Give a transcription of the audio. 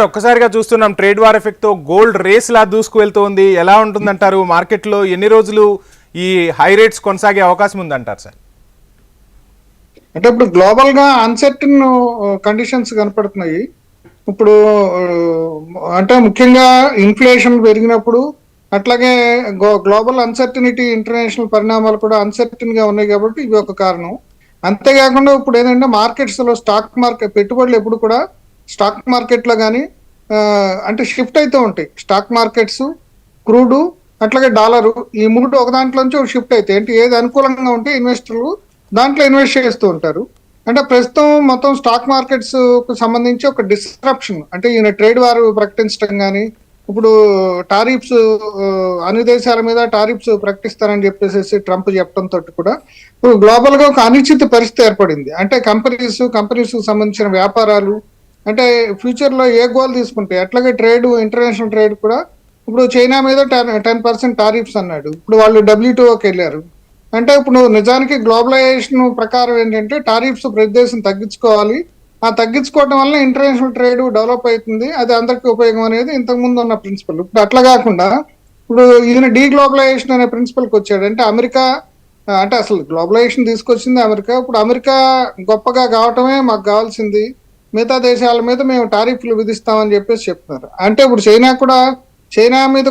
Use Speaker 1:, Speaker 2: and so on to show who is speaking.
Speaker 1: ఒక్కసారిగా చూస్తున్నాం trade war effect తో గోల్డ్ రేస్ లా దూసుకు వెళ్తోంది. ఎలా ఉంటుందంటారు? మార్కెట్ లో ఎన్ని రోజులు ఈ హై రేట్స్ కొనసాగే అవకాశం ఉందంటారు సార్?
Speaker 2: అంటే ఇప్పుడు గ్లోబల్ గా అన్సర్టన్ కండిషన్స్ కనపడుతున్నాయి. ఇప్పుడు అంటే ముఖ్యంగా ఇన్ఫ్లేషన్ పెరిగినప్పుడు, అట్లాగే గ్లోబల్ అన్సర్టనిటీ, ఇంటర్నేషనల్ పరిణామాలు కూడా అన్సర్టన్ గా ఉన్నాయి కాబట్టి ఇవి ఒక కారణం. అంతేకాకుండా ఇప్పుడు ఏంటంటే మార్కెట్స్ లో స్టాక్ మార్కెట్ పెట్టుబడులు ఎప్పుడు కూడా స్టాక్ మార్కెట్ లో కానీ అంటే షిఫ్ట్ అవుతూ ఉంటాయి. స్టాక్ మార్కెట్స్, క్రూడు, అట్లాగే డాలరు, ఈ మూడు ఒక దాంట్లోంచి ఒక షిఫ్ట్ అవుతాయి. అంటే ఏది అనుకూలంగా ఉంటే ఇన్వెస్టర్లు దాంట్లో ఇన్వెస్ట్ చేస్తూ ఉంటారు. అంటే ప్రస్తుతం మొత్తం స్టాక్ మార్కెట్స్ కు సంబంధించి ఒక డిస్రప్షన్, అంటే ఈయన ట్రేడ్ వార్ ప్రకటించడం కానీ, ఇప్పుడు టారిఫ్స్ అన్ని దేశాల మీద టారిఫ్స్ ప్రకటిస్తారని చెప్పేసి ట్రంప్ చెప్పడంతో కూడా ఇప్పుడు గ్లోబల్ గా ఒక అనిశ్చిత పరిస్థితి ఏర్పడింది. అంటే కంపెనీస్ సంబంధించిన వ్యాపారాలు, అంటే ఫ్యూచర్ లో ఏ గోల్ తీసుకుంటే, అట్లాగే ట్రేడ్, ఇంటర్నేషనల్ ట్రేడ్ కూడా ఇప్పుడు చైనా మీద 10% టారిఫ్స్ అన్నాడు. ఇప్పుడు వాళ్ళు WTOకి వెళ్ళారు. అంటే ఇప్పుడు నిజానికి గ్లోబలైజేషన్ ప్రకారం ఏంటంటే టారిఫ్స్ ప్రతి దేశం తగ్గించుకోవాలి. ఆ తగ్గించుకోవడం వల్ల ఇంటర్నేషనల్ ట్రేడ్ డెవలప్ అవుతుంది, అది అందరికీ ఉపయోగం అనేది ఇంతకు ముందు ఉన్న ప్రిన్సిపల్. ఇప్పుడు అట్లా కాకుండా ఇప్పుడు ఈయన డీగ్లోబలైజేషన్ అనే ప్రిన్సిపల్కి వచ్చాడు. అంటే అమెరికా అంటే అసలు గ్లోబలైజేషన్ తీసుకొచ్చింది అమెరికా. ఇప్పుడు అమెరికా గొప్పగా కావటమే మాకు కావాల్సింది, మిగతా దేశాల మీద మేము టారిఫ్లు విధిస్తామని చెప్పేసి చెప్తున్నారు. అంటే ఇప్పుడు చైనా మీద